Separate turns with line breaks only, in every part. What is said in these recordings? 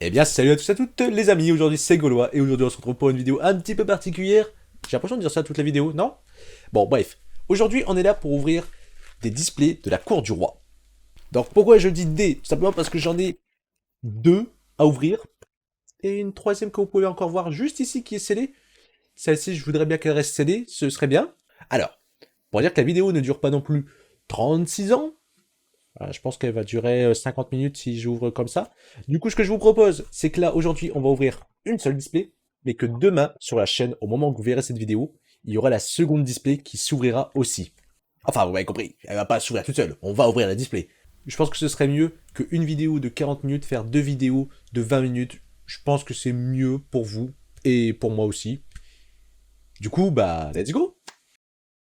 Eh bien, salut à tous et à toutes les amis, aujourd'hui c'est Gaulois, et aujourd'hui on se retrouve pour une vidéo un petit peu particulière. J'ai l'impression de dire ça à toute la vidéo, non? Bon, bref. Aujourd'hui, on est là pour ouvrir des displays de la cour du roi. Donc, pourquoi je dis des? Tout simplement parce que j'en ai deux à ouvrir, et une troisième que vous pouvez encore voir juste ici qui est scellée. Celle-ci, je voudrais bien qu'elle reste scellée, ce serait bien. Alors, pour dire que la vidéo ne dure pas non plus 36 ans, voilà, je pense qu'elle va durer 50 minutes si j'ouvre comme ça. Du coup, ce que je vous propose, c'est que là, aujourd'hui, on va ouvrir une seule display, mais que demain, sur la chaîne, au moment où vous verrez cette vidéo, il y aura la seconde display qui s'ouvrira aussi. Enfin, vous m'avez compris, elle va pas s'ouvrir toute seule, on va ouvrir la display. Je pense que ce serait mieux qu'une vidéo de 40 minutes, faire deux vidéos de 20 minutes. Je pense que c'est mieux pour vous, et pour moi aussi. Du coup, bah, let's go!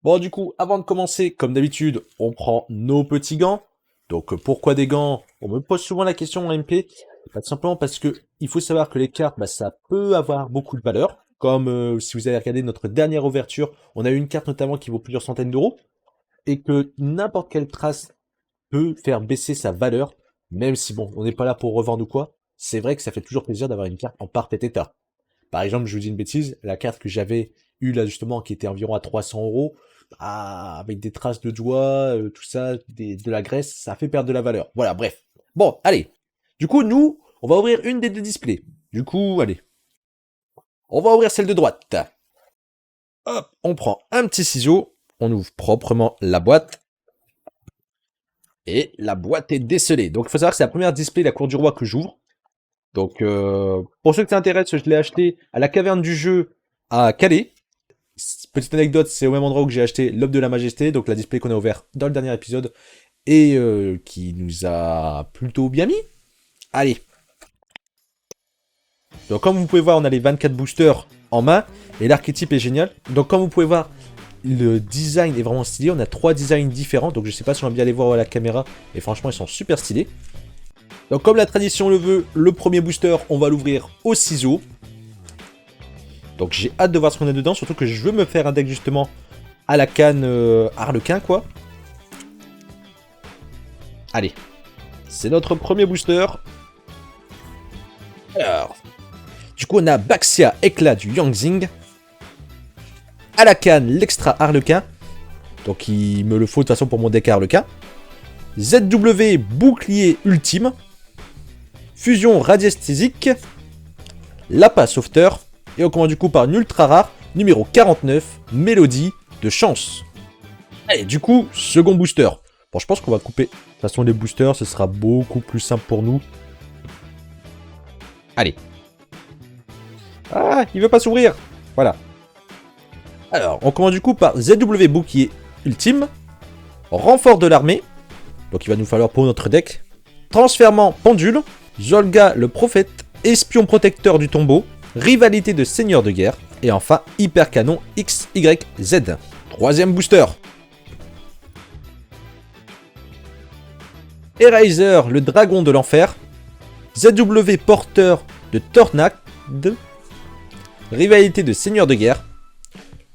Bon, du coup, avant de commencer, comme d'habitude, on prend nos petits gants. Donc, pourquoi des gants? On me pose souvent la question en MP. Pas tout simplement parce que il faut savoir que les cartes, bah, ça peut avoir beaucoup de valeur. Comme si vous avez regardé notre dernière ouverture, on a eu une carte notamment qui vaut plusieurs centaines d'euros. Et que n'importe quelle trace peut faire baisser sa valeur. Même si, bon, on n'est pas là pour revendre ou quoi. C'est vrai que ça fait toujours plaisir d'avoir une carte en parfait état. Par exemple, je vous dis une bêtise, la carte que j'avais eue là justement, qui était environ à 300 euros, bah, avec des traces de doigts, tout ça, de la graisse, ça fait perdre de la valeur. Voilà, bref. Bon, allez. Du coup, nous, on va ouvrir une des deux displays. Du coup, allez. On va ouvrir celle de droite. Hop, on prend un petit ciseau, on ouvre proprement la boîte. Et la boîte est décelée. Donc, il faut savoir que c'est la première display de la cour du roi que j'ouvre. Donc, pour ceux que ça intéresse, je l'ai acheté à la caverne du jeu à Calais. Petite anecdote, c'est au même endroit où j'ai acheté l'Aube de la Majesté, donc la display qu'on a ouvert dans le dernier épisode, et qui nous a plutôt bien mis. Allez. Donc comme vous pouvez voir, on a les 24 boosters en main, et l'archétype est génial. Donc comme vous pouvez voir, le design est vraiment stylé. On a 3 designs différents, donc je sais pas si on va bien les voir à la caméra, et franchement ils sont super stylés. Donc comme la tradition le veut, le premier booster, on va l'ouvrir au ciseau. Donc j'ai hâte de voir ce qu'on a dedans, surtout que je veux me faire un deck justement à la canne Harlequin quoi. Allez, c'est notre premier booster. Alors, du coup on a Baxia Éclat du Yangzing. À la canne l'Extra Harlequin. Donc il me le faut de toute façon pour mon deck Harlequin. ZW Bouclier Ultime. Fusion Radiesthésique. Lapin Sauveteur. Et on commence du coup par une ultra rare, numéro 49, Mélodie de Chance. Allez, du coup, second booster. Bon, je pense qu'on va couper. De toute façon, les boosters, ce sera beaucoup plus simple pour nous. Allez. Ah, il veut pas s'ouvrir. Voilà. Alors, on commence du coup par ZW Bouclier Ultime. Renfort de l'armée. Donc, il va nous falloir pour notre deck. Transfèrement Pendule. Zolga le Prophète. Espion protecteur du tombeau. Rivalité de Seigneur de Guerre. Et enfin, Hyper Canon XYZ. Troisième booster. Eraser, le Dragon de l'Enfer. ZW Porteur de Tornade. Rivalité de Seigneur de Guerre.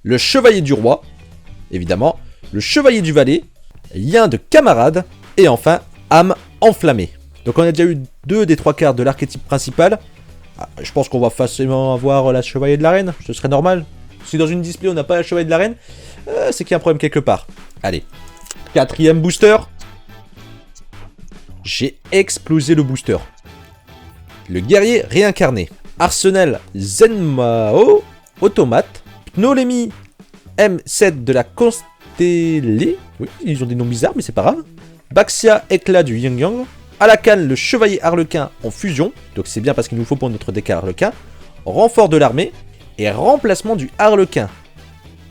Le Chevalier du Roi. Évidemment. Le Chevalier du Valet. Lien de Camarade. Et enfin, Âme Enflammée. Donc on a déjà eu 2 des 3 cartes de l'archétype principal. Je pense qu'on va facilement avoir la Chevalier de la Reine, ce serait normal. Si dans une display on n'a pas la Chevalier de la Reine, c'est qu'il y a un problème quelque part. Allez, quatrième booster. J'ai explosé le booster. Le guerrier réincarné. Arsenal Zenmao, Automate, Pnolémie M7 de la Constellée. Oui, ils ont des noms bizarres, mais c'est pas grave. Baxia Éclat du Yin Yang. À la canne, le Chevalier Harlequin en fusion. Donc c'est bien parce qu'il nous faut pour notre deck Harlequin. Renfort de l'armée. Et remplacement du Harlequin.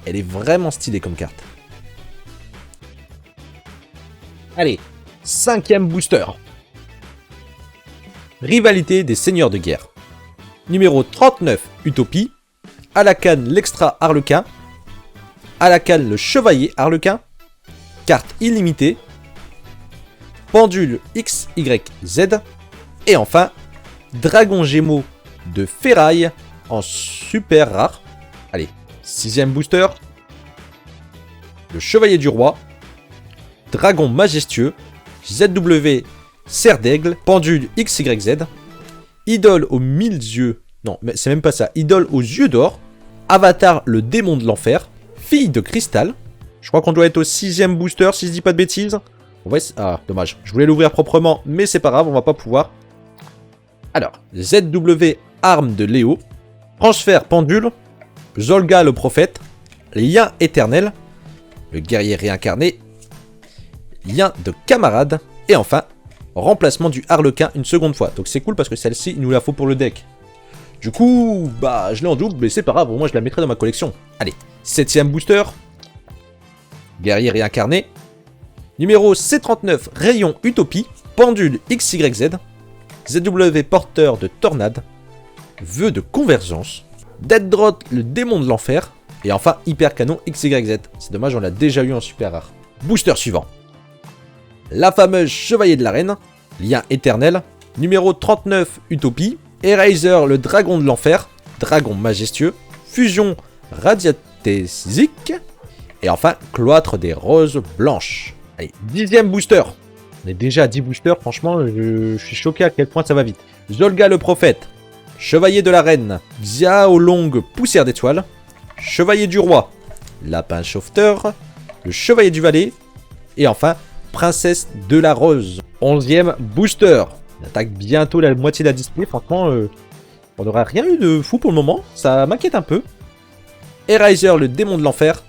Elle est vraiment stylée comme carte. Allez, cinquième booster. Rivalité des Seigneurs de Guerre. Numéro 39, Utopie. À la canne, l'Extra Harlequin. À la canne, le Chevalier Harlequin. Carte illimitée. Pendule XYZ. Et enfin, Dragon Gémeaux de Ferraille en super rare. Allez, sixième booster. Le Chevalier du Roi. Dragon Majestueux. ZW Serre d'Aigle. Pendule XYZ. Idole aux 1000 yeux. Non, mais c'est même pas ça. Idole aux yeux d'or. Avatar, le démon de l'enfer. Fille de cristal. Je crois qu'on doit être au 6ème booster, si je dis pas de bêtises. On va ah, dommage. Je voulais l'ouvrir proprement, mais c'est pas grave, on va pas pouvoir. Alors, ZW, arme de Léo. Transfert pendule. Zolga, le prophète. Lien éternel. Le guerrier réincarné. Lien de camarade. Et enfin, remplacement du harlequin une seconde fois. Donc c'est cool parce que celle-ci, il nous la faut pour le deck. Du coup, bah, je l'ai en double, mais c'est pas grave. Au moins, je la mettrai dans ma collection. Allez, 7ème booster. Guerrier réincarné. Numéro C39, Rayon Utopie. Pendule XYZ. ZW, porteur de tornade. Vœu de convergence. Dead Drop, le démon de l'enfer. Et enfin, Hyper Canon XYZ. C'est dommage, on l'a déjà eu en super rare. Booster suivant. La fameuse Chevalier de l'Arène. Lien éternel. Numéro 39, Utopie. Eraser, le dragon de l'enfer. Dragon majestueux. Fusion radiatésique. Et enfin, Cloître des roses blanches. Allez, 10ème booster. On est déjà à 10 boosters, franchement, je suis choqué à quel point ça va vite. Zolga le prophète. Chevalier de la reine. Xiaolong, poussière d'étoile. Chevalier du roi. Lapin sauveteur. Le chevalier du valet. Et enfin, princesse de la rose. 11ème booster. On attaque bientôt la moitié de la display. Franchement, on n'aura rien eu de fou pour le moment. Ça m'inquiète un peu. Eraser, le démon de l'enfer.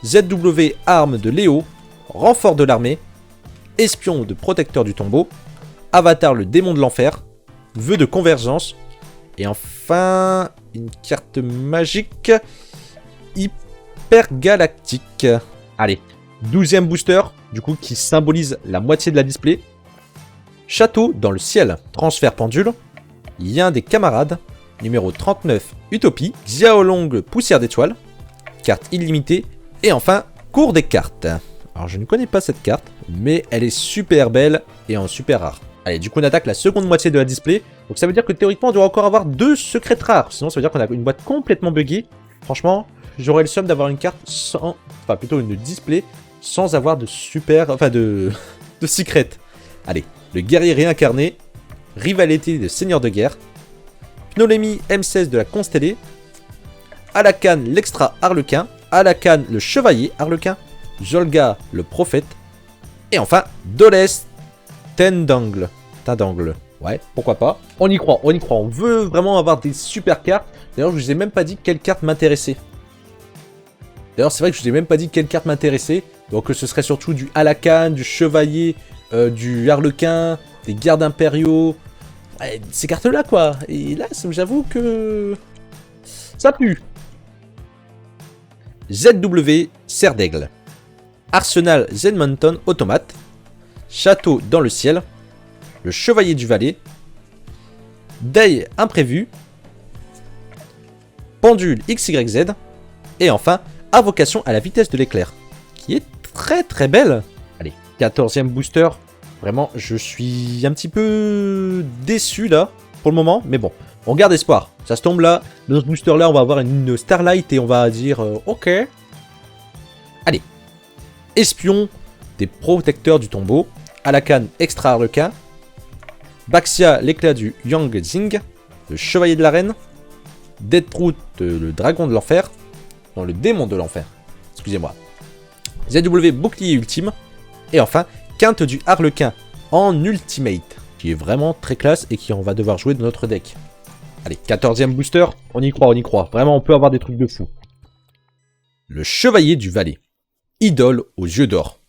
ZW, arme de Léo. Renfort de l'armée. Espion de protecteur du tombeau. Avatar, le démon de l'enfer. Vœu de convergence. Et enfin, une carte magique. Hyper galactique. Allez, 12ème booster. Du coup, qui symbolise la moitié de la display. Château dans le ciel. Transfert pendule. Lien des camarades. Numéro 39, Utopie. Xiaolong, poussière d'étoile. Carte illimitée. Et enfin, cours des cartes. Alors, je ne connais pas cette carte, mais elle est super belle et en super rare. Allez, du coup, on attaque la seconde moitié de la display. Donc, ça veut dire que théoriquement, on doit encore avoir 2 secrets rares. Sinon, ça veut dire qu'on a une boîte complètement buggée. Franchement, j'aurais le seum d'avoir une carte sans... Enfin, plutôt une display sans avoir de super... Enfin, de secret. Allez, le guerrier réincarné. Rivalité de seigneur de guerre. Pnolémie M16 de la constellée. Alakan, l'extra harlequin. Alakan, le chevalier harlequin. Zolga, le prophète. Et enfin, Doles, Tendangle. Ouais, pourquoi pas. On y croit, on y croit. On veut vraiment avoir des super cartes. D'ailleurs, je vous ai même pas dit quelle carte m'intéressait. D'ailleurs, c'est vrai que je vous ai même pas dit quelle carte m'intéressait. Donc, ce serait surtout du Alakan, du chevalier, du harlequin, des gardes impériaux. Ouais, ces cartes-là, quoi. Et là, j'avoue que... ça pue. ZW, Serre d'Aigle. Arsenal Zenmonton Automate. Château dans le ciel. Le chevalier du valet. Day imprévu. Pendule XYZ. Et enfin, invocation à la vitesse de l'éclair. Qui est très très belle. Allez, 14ème booster. Vraiment, je suis un petit peu déçu là, pour le moment. Mais bon, on garde espoir. Ça se tombe là. Dans ce booster là, on va avoir une Starlight et on va dire ok. Allez. Espion des protecteurs du tombeau. Alakan, extra harlequin. Baxia, l'éclat du Yang Xing. Le chevalier de la reine. Deathroot, le dragon de l'enfer. Non, le démon de l'enfer. Excusez-moi. ZW, bouclier ultime. Et enfin, quinte du harlequin en ultimate. Qui est vraiment très classe et qui on va devoir jouer dans notre deck. Allez, 14ème booster. On y croit, on y croit. Vraiment, on peut avoir des trucs de fou. Le chevalier du valet. Idole aux yeux d'or.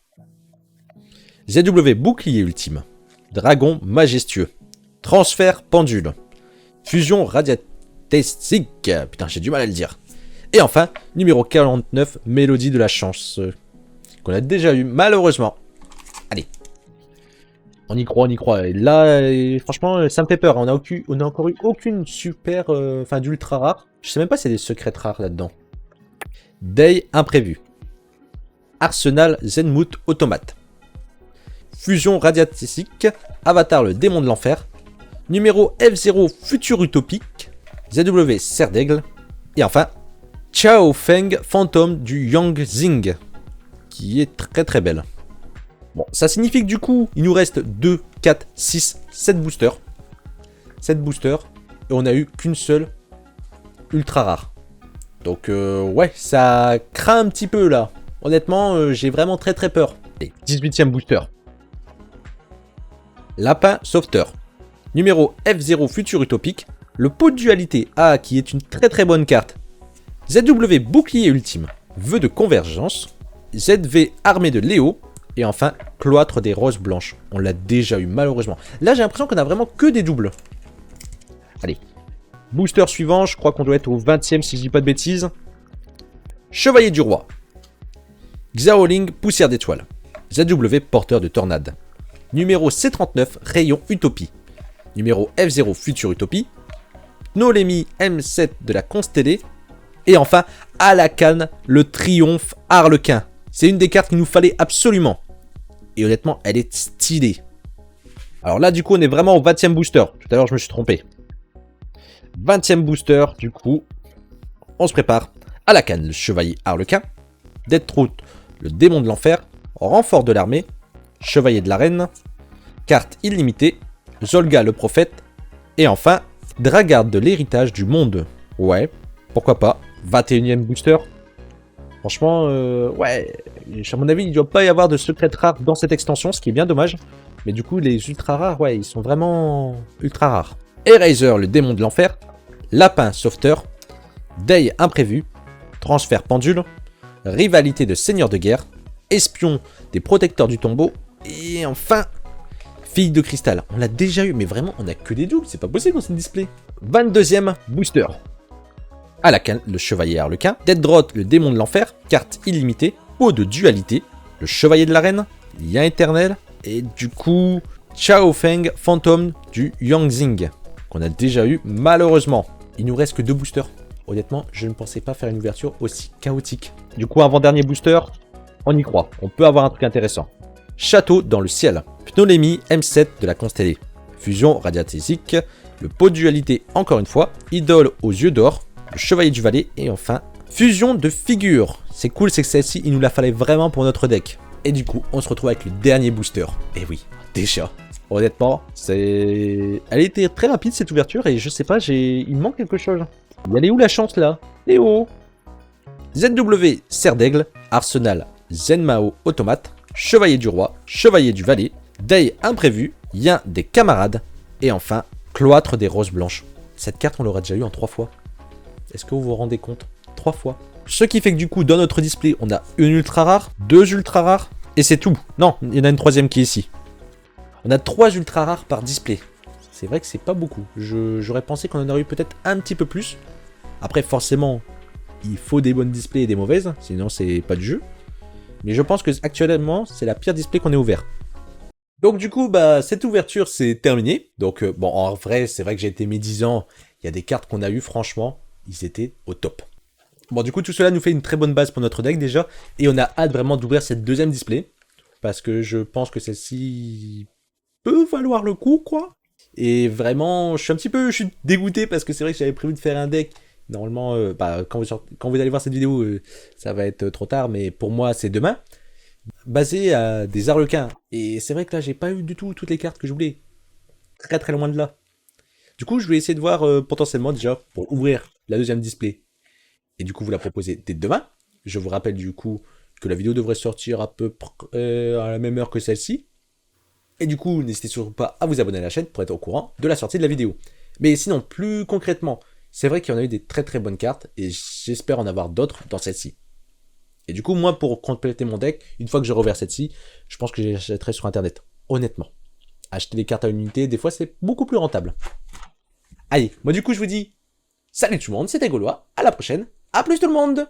ZW, bouclier ultime. Dragon majestueux. Transfert pendule. Fusion radiatésique. Putain, j'ai du mal à le dire. Et enfin, numéro 49, Mélodie de la chance. Qu'on a déjà eu, malheureusement. Allez. On y croit, on y croit. Et là, franchement, ça me fait peur. On a encore eu aucune super... Enfin, d'ultra rare. Je sais même pas s'il y a des secrets rares là-dedans. Day imprévu. Arsenal Zenmout Automate. Fusion radiatésique. Avatar, le démon de l'enfer. Numéro F0, Futur Utopique. ZW, Serre d'Aigle. Et enfin, Chao Feng, fantôme du Yang Xing. Qui est très très belle. Bon, ça signifie que du coup, il nous reste 2, 4, 6, 7 boosters. 7 boosters. et on a eu qu'une seule ultra rare. Donc ouais, ça craint un petit peu là. Honnêtement, j'ai vraiment très peur. Et 18e booster. Lapin Sauveteur. Numéro F0 Futur Utopique. Le pot de dualité A qui est une très bonne carte. ZW Bouclier Ultime. Vœu de convergence. ZV Armée de Léo. Et enfin, Cloître des Roses Blanches. On l'a déjà eu malheureusement. Là j'ai l'impression qu'on a vraiment que des doubles. Allez. Booster suivant, je crois qu'on doit être au 20e si je dis pas de bêtises. Chevalier du Roi. Xiaoling Poussière d'étoile. ZW Porteur de Tornade. Numéro C39 Rayon Utopie. Numéro F0 Futur Utopie. Ptolémie M7 de la Constellée. Et enfin, Alakan, le Triomphe Harlequin. C'est une des cartes qu'il nous fallait absolument. Et honnêtement, elle est stylée. Alors là, du coup, on est vraiment au 20e booster. Tout à l'heure, je me suis trompé. 20e booster, du coup, on se prépare. Alakan, le Chevalier Harlequin. Deathroot, le Démon de l'Enfer. Renfort de l'armée. Chevalier de l'Arène. Carte illimitée. Zolga, le Prophète. Et enfin, Dragarde de l'Héritage du Monde. Ouais, pourquoi pas. 21e booster. Franchement, ouais, à mon avis, il ne doit pas y avoir de secret rare dans cette extension, ce qui est bien dommage. Mais du coup, les ultra rares, ouais, ils sont vraiment ultra rares. Eraser, le Démon de l'Enfer. Lapin Sauveteur. Day Imprévu. Transfert Pendule. Rivalité de Seigneur de Guerre. Espion des Protecteurs du Tombeau. Et enfin, Fille de Cristal. On l'a déjà eu, mais vraiment, on a que des doubles, c'est pas possible dans ce display. 22e booster. Alakan, le Chevalier Harlequin. Deathroot, le Démon de l'Enfer. Carte illimitée. Pot de dualité. Le Chevalier de l'Arène. Lien éternel. Et du coup, Chao Feng, Fantôme du Yangzing. Qu'on a déjà eu, malheureusement. Il nous reste que 2 boosters. Honnêtement, je ne pensais pas faire une ouverture aussi chaotique. Du coup, avant-dernier booster, on y croit. On peut avoir un truc intéressant. Château dans le ciel. Ptolémie M7 de la Constellée. Fusion radiathésique. Le pot de dualité encore une fois. Idole aux yeux d'or. Le Chevalier du Valais. Et enfin, fusion de figures. C'est cool, c'est que celle-ci, il nous la fallait vraiment pour notre deck. Et du coup, on se retrouve avec le dernier booster. Et oui, déjà. Honnêtement, elle était très rapide cette ouverture et je sais pas, il me manque quelque chose. Elle est où la chance là? Léo. ZW Serre d'Aigle. Arsenal Zenmao Automate. Chevalier du Roi, Chevalier du Valais, Day Imprévu, Yin des Camarades, et enfin, Cloître des Roses Blanches. Cette carte, on l'aura déjà eu en 3 fois. Est-ce que vous vous rendez compte? 3 fois. Ce qui fait que du coup, dans notre display, on a une ultra rare, 2 ultra rares, et c'est tout. Non, il y en a une 3e qui est ici. On a 3 ultra rares par display. C'est vrai que c'est pas beaucoup. J'aurais pensé qu'on en aurait eu peut-être un petit peu plus. Après, forcément, il faut des bonnes displays et des mauvaises, sinon c'est pas du jeu. Mais je pense que actuellement, c'est la pire display qu'on ait ouvert. Donc du coup, bah cette ouverture, c'est terminé. Donc bon, en vrai, c'est vrai que j'ai été médisant. Il y a des cartes qu'on a eues, franchement, ils étaient au top. Bon, du coup, tout cela nous fait une très bonne base pour notre deck déjà. Et on a hâte vraiment d'ouvrir cette 2e display. Parce que je pense que celle-ci peut valoir le coup, quoi. Et vraiment, je suis dégoûté parce que c'est vrai que j'avais prévu de faire un deck. Normalement, quand vous allez voir cette vidéo, ça va être trop tard, mais pour moi, c'est demain. Basé à des Harlequins. Et c'est vrai que là, j'ai pas eu du tout toutes les cartes que je voulais. Très loin de là. Du coup, je vais essayer de voir potentiellement déjà pour ouvrir la 2e display. Et du coup, vous la proposez dès demain. Je vous rappelle du coup que la vidéo devrait sortir à peu près à la même heure que celle-ci. Et du coup, n'hésitez surtout pas à vous abonner à la chaîne pour être au courant de la sortie de la vidéo. Mais sinon, plus concrètement, c'est vrai qu'il y en a eu des très bonnes cartes et j'espère en avoir d'autres dans celle-ci. Et du coup, moi, pour compléter mon deck, une fois que je reverse celle-ci, je pense que j'achèterai sur internet. Honnêtement. Acheter des cartes à unité, des fois, c'est beaucoup plus rentable. Allez, moi du coup, je vous dis salut tout le monde, c'était Gaulois, à la prochaine, à plus tout le monde!